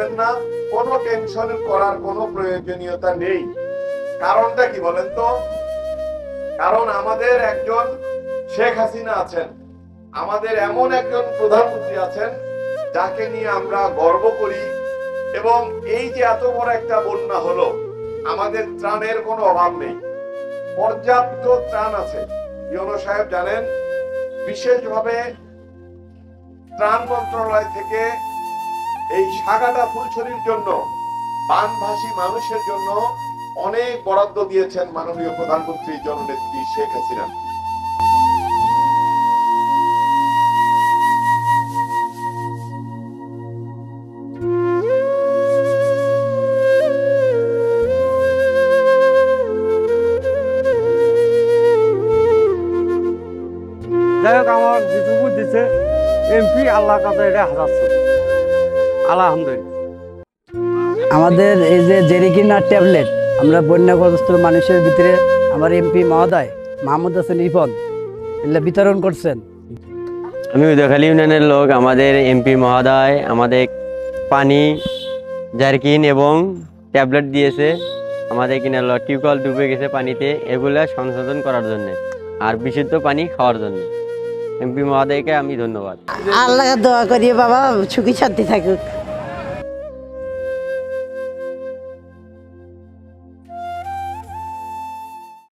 করবেন না, কোনো টেনশন করার কোনো প্রয়োজনীয়তা নেই। কারণটা কি বলেন তো? কারণ আমাদের একজন শেখ হাসিনা আছেন, আমাদের এমন একজন প্রধানমন্ত্রী আছেন যাকে নিয়ে আমরা গর্ব করি। এবং এই যে এত বড় একটা বন্যা হলো, আমাদের ত্রাণের কোনো অভাব নেই, পর্যাপ্ত ত্রাণ আছে। ইউনূস সাহেব জানেন, বিশেষভাবে ত্রাণ মন্ত্রণালয় থেকে এই সাগাটা ফুলছড়ির জন্য, বানভাসী মানুষের জন্য অনেক বরাদ্দ দিয়েছেন মাননীয় প্রধানমন্ত্রী জননেত্রী শেখ হাসিনা। যাই হোক, আমার যেটুকু দিচ্ছে এমপি, আল্লাহ কাছে এটা হাজার আলহামদুলিল্লাহ। আমাদের এই যে জেরিকিনার ট্যাবলেট আমরা বন্যাগ্রস্ত মানুষের ভিতরে আমার এমপি মহোদয় মাহমুদ হাসান ইপন এগুলো বিতরণ করছেন। আমি উদয়খালী ইউনিয়নের লোক। আমাদের এমপি মহোদয় আমাদের পানি, জারকিন এবং ট্যাবলেট দিয়েছে। আমাদের কিনা টিউবওয়েল ডুবে গেছে পানিতে, এগুলা সংশোধন করার জন্য আর বিশুদ্ধ পানি খাওয়ার জন্য এমপি মহোদয়কে আমি ধন্যবাদ। আল্লাহ দোয়া করি বাবা সুখী শান্তি থাকুক।